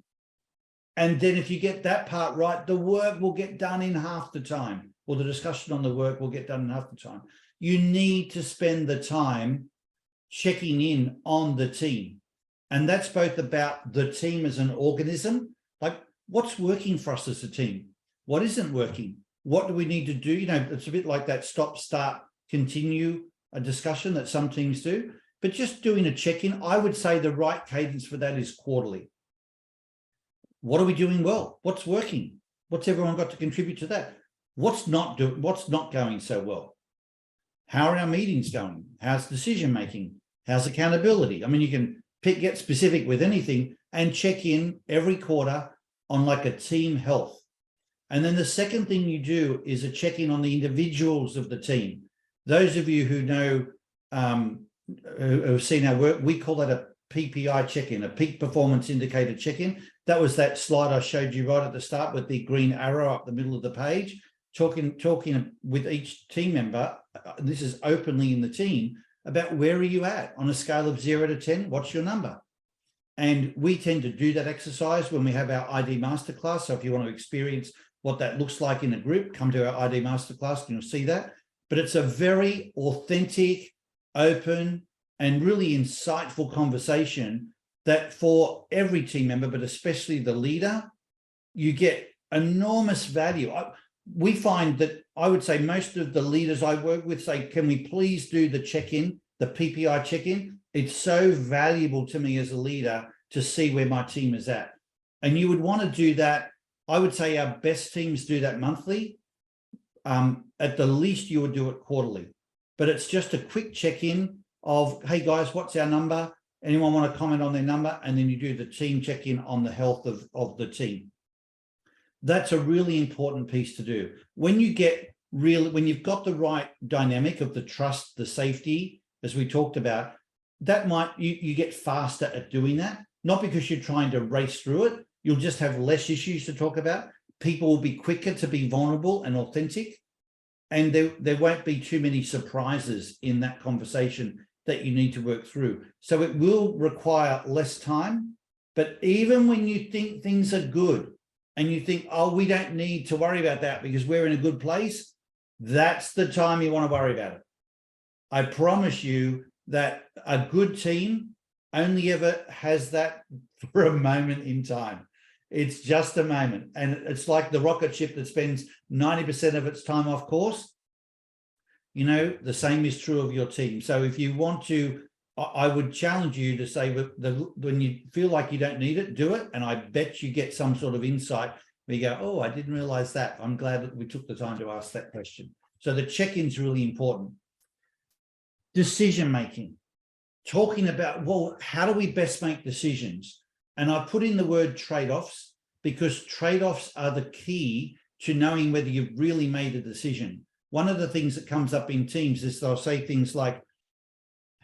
And then if you get that part right, the work will get done in half the time, or the discussion on the work will get done in half the time. You need to spend the time checking in on the team. And that's both about the team as an organism, like what's working for us as a team? What isn't working? What do we need to do? You know, it's a bit like that stop, start, continue a discussion that some teams do, but just doing a check-in. I would say the right cadence for that is quarterly. What are we doing well? What's working? What's everyone got to contribute to that? What's not going so well? How are our meetings going? How's decision making? How's accountability? I mean, you can get specific with anything and check in every quarter on like a team health. And then the second thing you do is a check-in on the individuals of the team. Those of you who know, who have seen our work, we call that a PPI check-in, a peak performance indicator check-in. That was that slide I showed you right at the start with the green arrow up the middle of the page, talking with each team member, this is openly in the team, about where are you at on a scale of 0 to 10, what's your number? And we tend to do that exercise when we have our ID masterclass. So if you want to experience what that looks like in a group, come to our ID masterclass and you'll see that. But it's a very authentic, open, and really insightful conversation that for every team member, but especially the leader, you get enormous value. We find that I would say most of the leaders I work with say, can we please do the check-in, the PPI check-in? It's so valuable to me as a leader to see where my team is at. And you would want to do that. I would say our best teams do that monthly. At the least, you would do it quarterly. But it's just a quick check-in of, hey guys, what's our number? Anyone want to comment on their number? And then you do the team check-in on the health of the team. That's a really important piece to do. When you've got the right dynamic of the trust, the safety, as we talked about, that you get faster at doing that. Not because you're trying to race through it. You'll just have less issues to talk about. People will be quicker to be vulnerable and authentic. And there won't be too many surprises in that conversation that you need to work through. So it will require less time. But even when you think things are good and you think, oh, we don't need to worry about that because we're in a good place, that's the time you want to worry about it. I promise you that a good team only ever has that for a moment in time. It's just a moment. And it's like the rocket ship that spends 90% of its time off course. You know, the same is true of your team. So if you want to, I would challenge you to say, when you feel like you don't need it, do it. And I bet you get some sort of insight where you go, oh, I didn't realize that. I'm glad that we took the time to ask that question. So the check-in is really important. Decision-making. Talking about, well, how do we best make decisions? And I put in the word trade-offs because trade-offs are the key to knowing whether you've really made a decision. One of the things that comes up in teams is they'll say things like,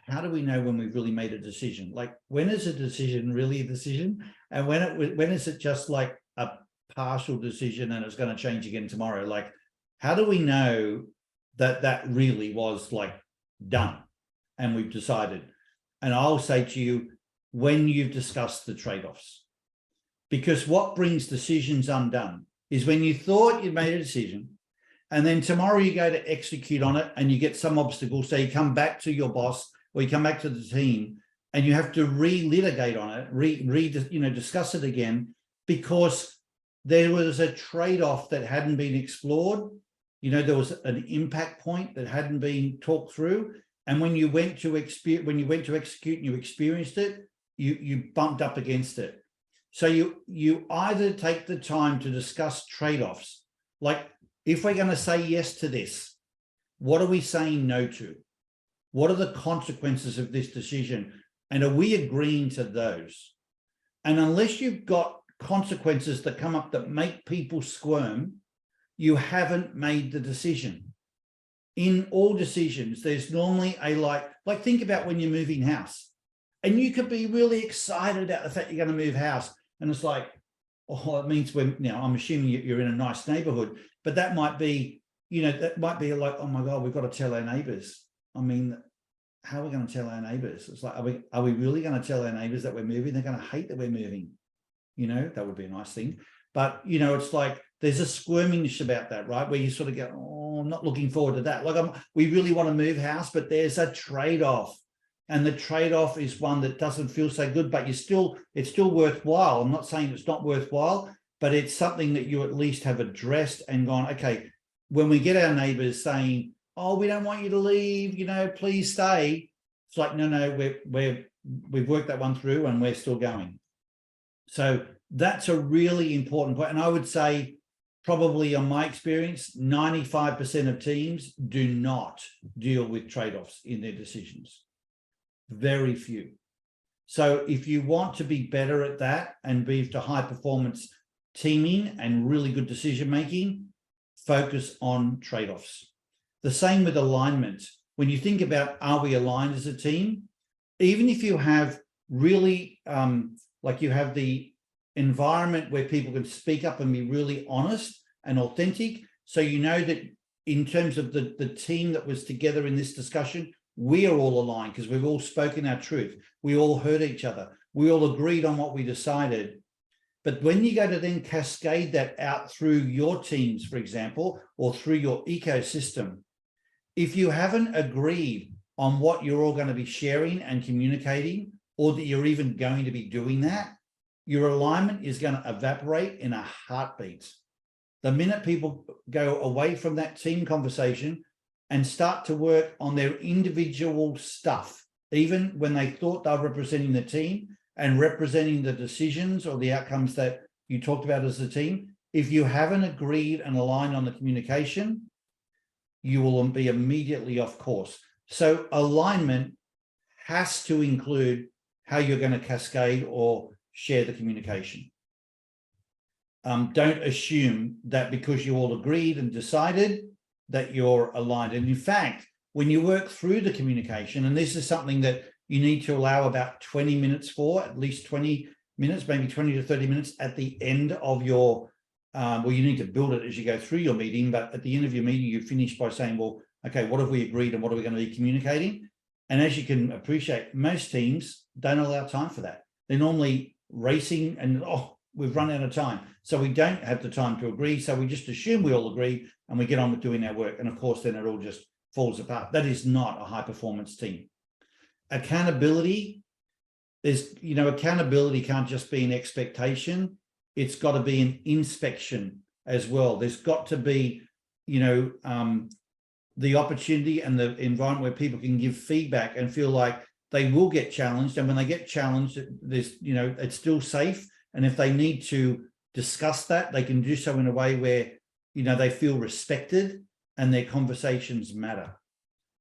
how do we know when we've really made a decision? Like, when is a decision really a decision? And when is it just like a partial decision and it's going to change again tomorrow? Like, how do we know that that really was like done and we've decided? And I'll say to you, when you've discussed the trade-offs, because what brings decisions undone is when you thought you'd made a decision and then tomorrow you go to execute on it and you get some obstacle. So you come back to your boss or you come back to the team and you have to re-litigate on it, discuss it again, because there was a trade-off that hadn't been explored. You know, there was an impact point that hadn't been talked through. And when you went to execute and you experienced it, you bumped up against it. So you either take the time to discuss trade-offs, like if we're going to say yes to this, what are we saying no to? What are the consequences of this decision? And are we agreeing to those? And unless you've got consequences that come up that make people squirm, you haven't made the decision. In all decisions, there's normally a like think about when you're moving house and you could be really excited about the fact you're going to move house. And it's like, oh, it means I'm assuming you're in a nice neighborhood, but that might be, that might be like, oh my God, we've got to tell our neighbors. I mean, how are we going to tell our neighbors? It's like, are we really going to tell our neighbors that we're moving? They're going to hate that we're moving. That would be a nice thing. But, it's like, there's a squirminess about that, right? Where you sort of go, oh, I'm not looking forward to that. Like we really want to move house, but there's a trade-off. And the trade-off is one that doesn't feel so good, but it's still worthwhile. I'm not saying it's not worthwhile, but it's something that you at least have addressed and gone, okay, when we get our neighbors saying, oh, we don't want you to leave, please stay. It's like, no, we've worked that one through and we're still going. So that's a really important point. And I would say probably on my experience, 95% of teams do not deal with trade-offs in their decisions. Very few. So if you want to be better at that and be to high performance teaming and really good decision making, focus on trade-offs. The same with alignment. When you think about, are we aligned as a team? Even if you have really, you have the environment where people can speak up and be really honest and authentic. So that in terms of the team that was together in this discussion, we are all aligned because we've all spoken our truth. We all heard each other. We all agreed on what we decided. But when you go to then cascade that out through your teams, for example, or through your ecosystem, if you haven't agreed on what you're all going to be sharing and communicating, or that you're even going to be doing that, your alignment is going to evaporate in a heartbeat. The minute people go away from that team conversation and start to work on their individual stuff, even when they thought they were representing the team and representing the decisions or the outcomes that you talked about as a team, if you haven't agreed and aligned on the communication, you will be immediately off course. So alignment has to include how you're going to cascade or share the communication. Don't assume that because you all agreed and decided that you're aligned. And in fact, when you work through the communication, and this is something that you need to allow about 20 minutes for, at least 20 minutes, maybe 20 to 30 minutes at the end of your, well, you need to build it as you go through your meeting, but at the end of your meeting, you finish by saying, well, okay, what have we agreed and what are we going to be communicating? And as you can appreciate, most teams don't allow time for that. They're normally racing and, oh, we've run out of time. So we don't have the time to agree. So we just assume we all agree and we get on with doing our work. And of course, then it all just falls apart. That is not a high performance team. Accountability is, accountability can't just be an expectation. It's got to be an inspection as well. There's got to be, the opportunity and the environment where people can give feedback and feel like they will get challenged. And when they get challenged, there's, it's still safe. And if they need to discuss that, they can do so in a way where, they feel respected and their conversations matter.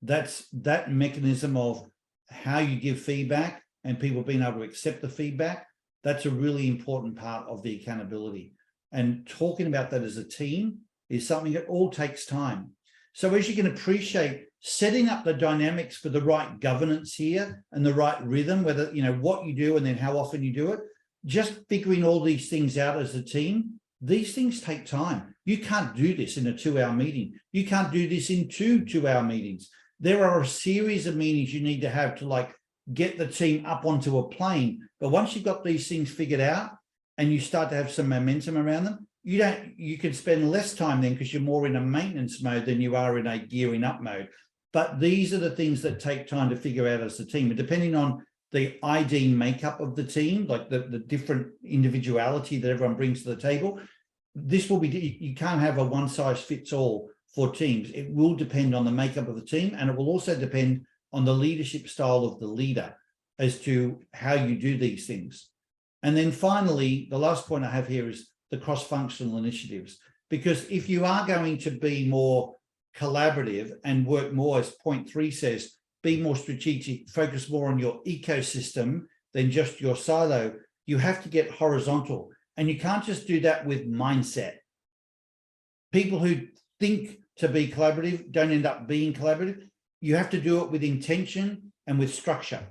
That's that mechanism of how you give feedback and people being able to accept the feedback. That's a really important part of the accountability. And talking about that as a team is something that all takes time. So as you can appreciate, setting up the dynamics for the right governance here and the right rhythm, whether, what you do and then how often you do it, just figuring all these things out as a team, these things take time. You can't do this in a 2-hour meeting. You can't do this in two 2-hour meetings. There are a series of meetings you need to have to get the team up onto a plane. But once you've got these things figured out and you start to have some momentum around them, you can spend less time then because you're more in a maintenance mode than you are in a gearing up mode. But these are the things that take time to figure out as a team. And depending on the ID makeup of the team, like the different individuality that everyone brings to the table, this will be, you can't have a one size fits all for teams. It will depend on the makeup of the team, and it will also depend on the leadership style of the leader as to how you do these things. And then finally, the last point I have here is the cross-functional initiatives, because if you are going to be more collaborative and work more, as point 3 says, be more strategic, focus more on your ecosystem than just your silo, you have to get horizontal. And you can't just do that with mindset. People who think to be collaborative don't end up being collaborative. You have to do it with intention and with structure.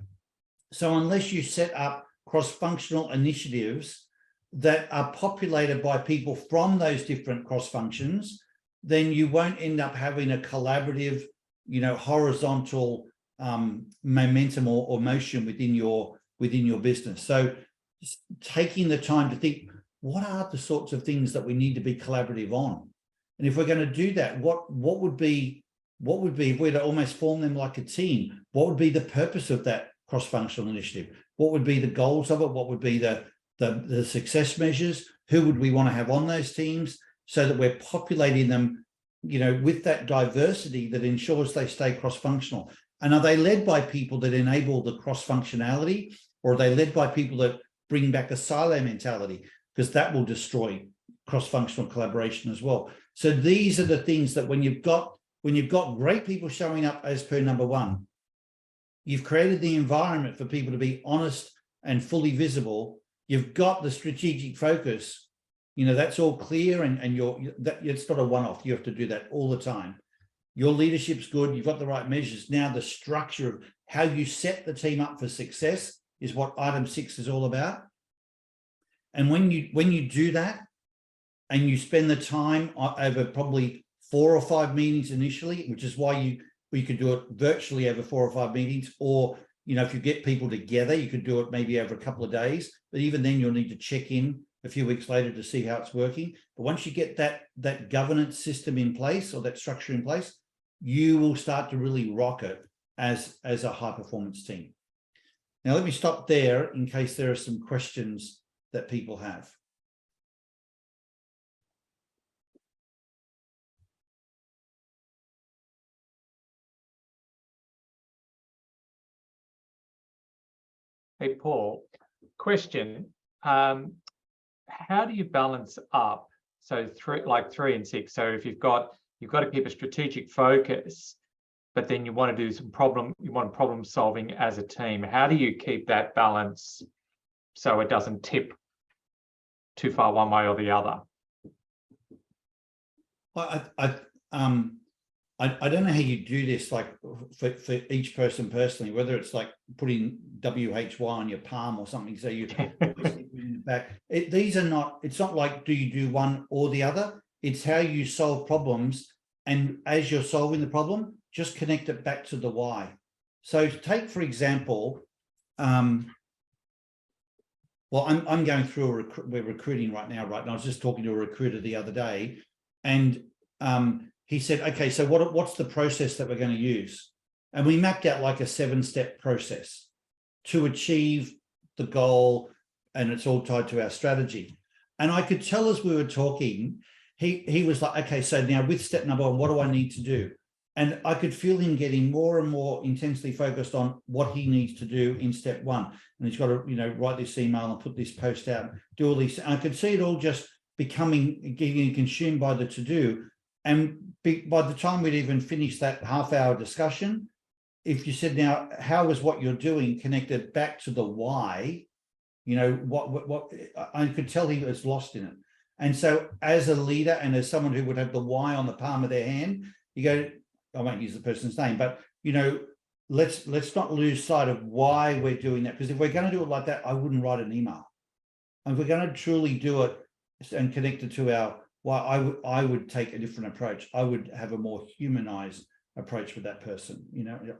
So unless you set up cross-functional initiatives that are populated by people from those different cross functions, then you won't end up having a collaborative, horizontal momentum or motion within your business. So taking the time to think, what are the sorts of things that we need to be collaborative on? And if we're going to do that, what would be if we're to almost form them like a team? What would be the purpose of that cross-functional initiative? What would be the goals of it? What would be the success measures? Who would we want to have on those teams so that we're populating them, with that diversity that ensures they stay cross-functional? And are they led by people that enable the cross-functionality, or are they led by people that bring back a silo mentality? Because that will destroy cross-functional collaboration as well. So these are the things that when you've got great people showing up as per number 1, you've created the environment for people to be honest and fully visible. You've got the strategic focus, that's all clear, and it's not a one-off. You have to do that all the time. Your leadership's good. You've got the right measures. Now the structure of how you set the team up for success is what item 6 is all about. And when you do that, and you spend the time over probably 4 or 5 meetings initially, which is why you could do it virtually over 4 or 5 meetings, or if you get people together, you could do it maybe over a couple of days. But even then, you'll need to check in a few weeks later to see how it's working. But once you get that governance system in place, or that structure in place, you will start to really rock it. as a high performance team. Now, let me stop there in case there are some questions that people have. Hey, Paul, question. How do you balance up? So three and six. So if you've got to keep a strategic focus, but then you want to do problem solving as a team. How do you keep that balance so it doesn't tip too far one way or the other? Well, I don't know how you do this, like for each person personally, whether it's like putting WHY on your palm or something, so you back. These are not, it's not like, do you do one or the other? It's how you solve problems. And as you're solving the problem, just connect it back to the why. So take, for example, well, I'm going through we're recruiting right now, right? And I was just talking to a recruiter the other day, and he said, okay, so what's the process that we're going to use? And we mapped out like a 7-step process to achieve the goal, and it's all tied to our strategy. And I could tell as we were talking, he was like, okay, so now with step number 1, what do I need to do? And I could feel him getting more and more intensely focused on what he needs to do in step 1. And he's got to, write this email and put this post out, do all these. I could see it all just getting consumed by the to-do. And by the time we'd even finished that half-hour discussion, if you said, now, how is what you're doing connected back to the why? What I could tell he was lost in it. And so as a leader and as someone who would have the why on the palm of their hand, you go, I won't use the person's name, but, let's not lose sight of why we're doing that. Because if we're going to do it like that, I wouldn't write an email. And if we're going to truly do it and connect it to our why, I would take a different approach. I would have a more humanized approach with that person,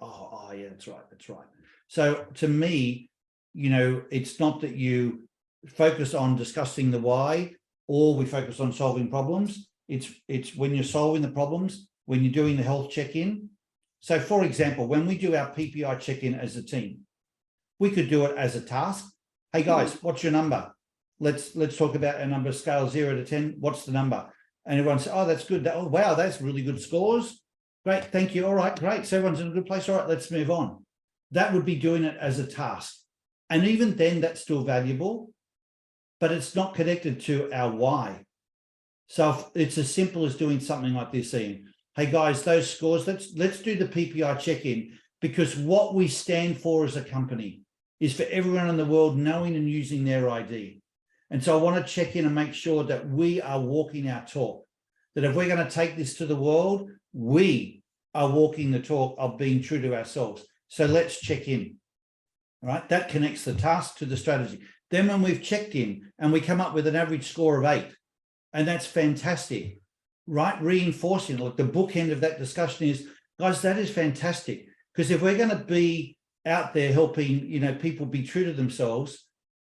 oh yeah, that's right. So to me, it's not that you focus on discussing the why, or we focus on solving problems. It's when you're solving the problems, when you're doing the health check-in. So for example, when we do our PPI check-in as a team, we could do it as a task. Hey guys, what's your number? Let's talk about our number scale 0 to 10. What's the number? And everyone says, oh, that's good. Oh, wow, that's really good scores. Great, thank you. All right, great. So everyone's in a good place. All right, let's move on. That would be doing it as a task. And even then, that's still valuable, but it's not connected to our why. So it's as simple as doing something like this, Ian. Hey guys, those scores, let's do the PPI check-in, because what we stand for as a company is for everyone in the world knowing and using their ID. And so I want to check in and make sure that we are walking our talk, that if we're going to take this to the world, we are walking the talk of being true to ourselves. So let's check in. All right, that connects the task to the strategy. Then when we've checked in and we come up with an average score of 8, and that's fantastic, right? Reinforcing, like the bookend of that discussion is, guys, that is fantastic. Because if we're going to be out there helping, people be true to themselves,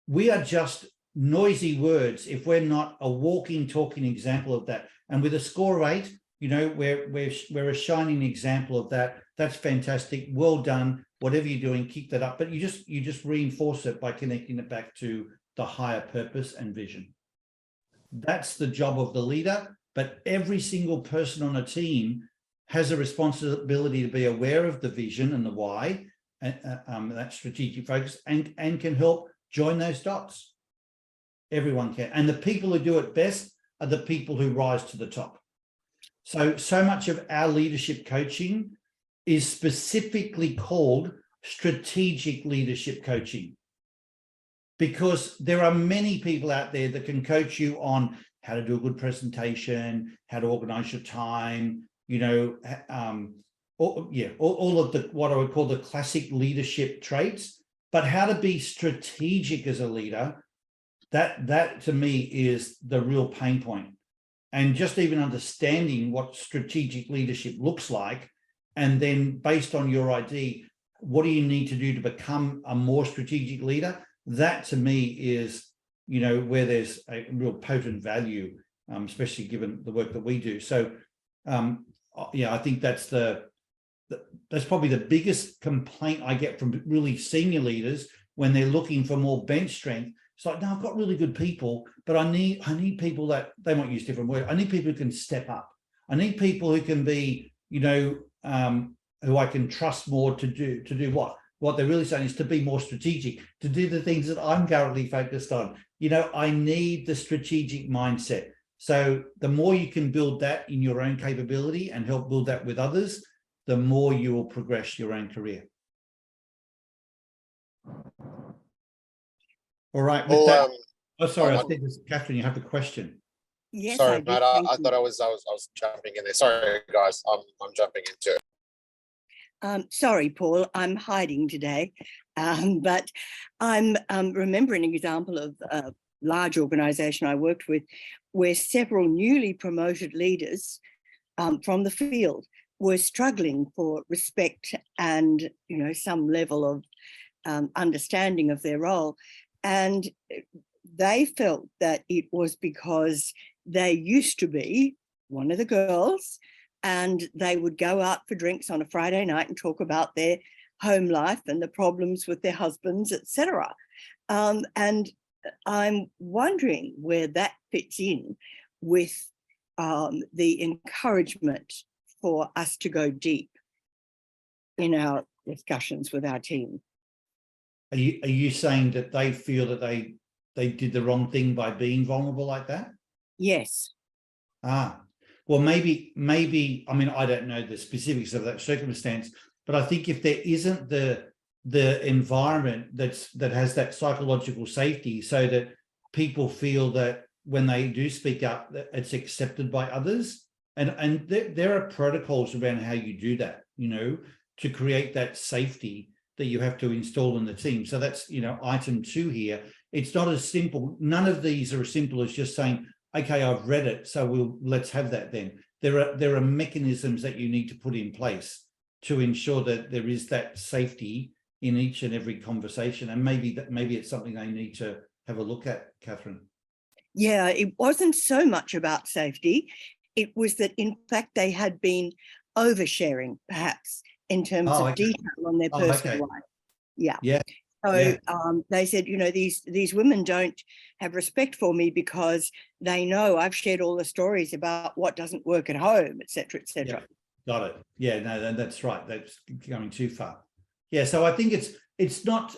we are just noisy words if we're not a walking, talking example of that. And with a score of 8, we're a shining example of that. That's fantastic. Well done. Whatever you're doing, keep that up. But you just reinforce it by connecting it back to the higher purpose and vision. That's the job of the leader. But every single person on a team has a responsibility to be aware of the vision and the why, and that strategic focus, and can help join those dots. Everyone can. And the people who do it best are the people who rise to the top. So much of our leadership coaching is specifically called strategic leadership coaching, because there are many people out there that can coach you on how to do a good presentation, how to organize your time, all of the, what I would call the classic leadership traits, but how to be strategic as a leader, that to me is the real pain point. And just even understanding what strategic leadership looks like, and then based on your ID, what do you need to do to become a more strategic leader? That to me is, where there's a real potent value, especially given the work that we do. So, I think that's the that's probably the biggest complaint I get from really senior leaders when they're looking for more bench strength. It's like, no, I've got really good people, but I need people that, they might use different words. I need people who can step up. I need people who can be, who I can trust more to do what they're really saying is to be more strategic, to do the things that I'm currently focused on. I need the strategic mindset. So the more you can build that in your own capability and help build that with others, the more you will progress your own career. All right. With that, sorry, I think Catherine, you have a question. Yes, sorry, I do. Matt. I thought I was jumping in there. Sorry, guys. I'm jumping into it. Sorry, Paul, I'm hiding today, but I'm remembering an example of a large organisation I worked with where several newly promoted leaders from the field were struggling for respect and, some level of understanding of their role. And they felt that it was because they used to be one of the girls, and they would go out for drinks on a Friday night and talk about their home life and the problems with their husbands, etc. And I'm wondering where that fits in with the encouragement for us to go deep in our discussions with our team. Are you saying that they feel that they did the wrong thing by being vulnerable like that? Yes. Well, maybe, I mean, I don't know the specifics of that circumstance, but I think if there isn't the environment that has that psychological safety so that people feel that when they do speak up, that it's accepted by others. And there are protocols around how you do that, to create that safety that you have to install in the team. So that's, item 2 here. It's not as simple. None of these are as simple as just saying, okay, I've read it, so let's have that then. There are mechanisms that you need to put in place to ensure that there is that safety in each and every conversation. And maybe it's something they need to have a look at, Catherine. Yeah, it wasn't so much about safety. It was that, in fact, they had been oversharing, perhaps, in terms of detail on their personal life. Yeah. Yeah. So they said, these women don't have respect for me because they know I've shared all the stories about what doesn't work at home, et cetera, et cetera. Yeah, got it. Yeah, no, that's right. That's going too far. Yeah, so I think it's not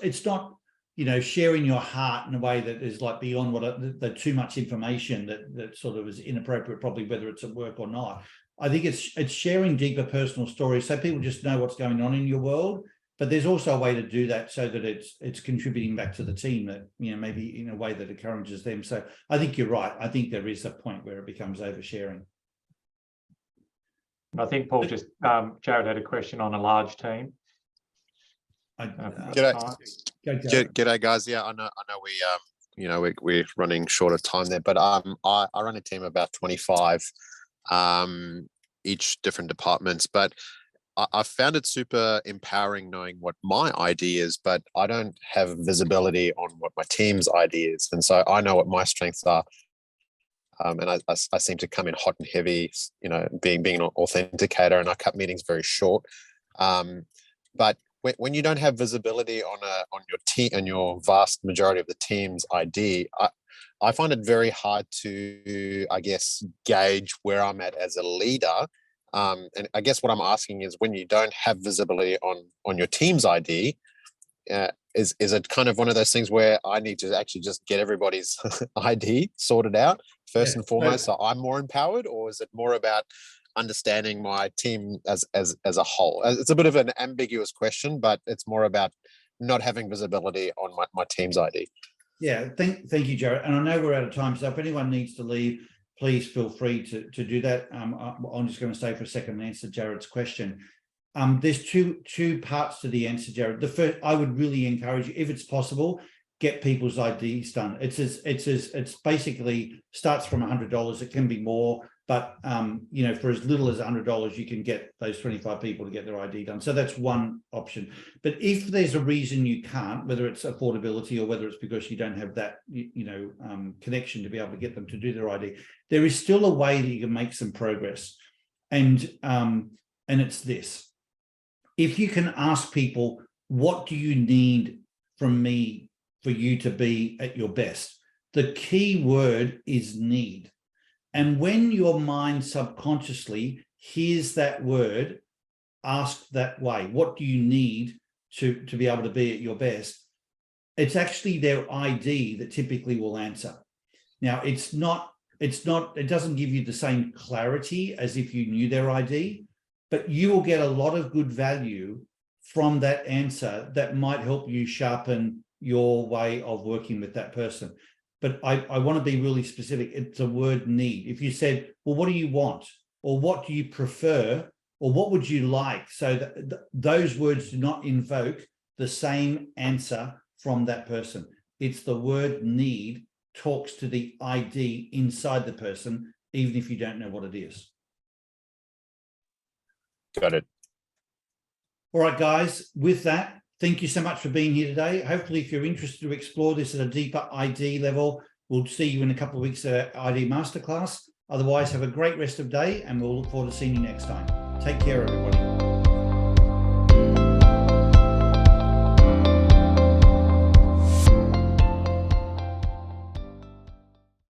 sharing your heart in a way that is like beyond what the too much information that sort of is inappropriate, probably whether it's at work or not. I think it's sharing deeper personal stories so people just know what's going on in your world. But there's also a way to do that so that it's contributing back to the team, that maybe in a way that encourages them. So I think you're right. I think there is a point where it becomes oversharing. I think Paul Jared had a question on a large team. G'day, guys. Yeah, I know we're running short of time there, but I run a team of about 25, each different departments, but I found it super empowering knowing what my ID is, but I don't have visibility on what my team's ID is. And so I know what my strengths are. And I seem to come in hot and heavy, being an authenticator, and I cut meetings very short. But when you don't have visibility on your team and your vast majority of the team's ID, I find it very hard to, I guess, gauge where I'm at as a leader. And I guess what I'm asking is, when you don't have visibility on your team's ID, is it kind of one of those things where I need to actually just get everybody's ID sorted out first and foremost, so I'm more empowered, or is it more about understanding my team as a whole? It's a bit of an ambiguous question, but it's more about not having visibility on my team's ID. Yeah, thank you, Jared. And I know we're out of time, so if anyone needs to leave, please feel free to do that. I'm just going to stay for a second and answer Jared's question. There's two parts to the answer, Jared. The first, I would really encourage you, if it's possible, get people's IDs done. It's basically starts from $100. It can be more, but for as little as $100, you can get those 25 people to get their ID done. So that's one option. But if there's a reason you can't, whether it's affordability or whether it's because you don't have that connection to be able to get them to do their ID, there is still a way that you can make some progress. And it's this. if you can ask people, what do you need from me for you to be at your best? The key word is need. And when your mind subconsciously hears that word asked that way, what do you need to be able to be at your best? It's actually their ID that typically will answer. Now, it doesn't give you the same clarity as if you knew their ID, but you will get a lot of good value from that answer that might help you sharpen your way of working with that person. But I want to be really specific. It's a word need. If you said, well, what do you want? Or what do you prefer? Or what would you like? So that those words do not invoke the same answer from that person. It's the word need talks to the ID inside the person, even if you don't know what it is. Got it. All right, guys, with that, thank you so much for being here today. Hopefully, if you're interested to explore this at a deeper ID level, we'll see you in a couple of weeks at our ID Masterclass. Otherwise, have a great rest of the day, and we'll look forward to seeing you next time. Take care, everybody.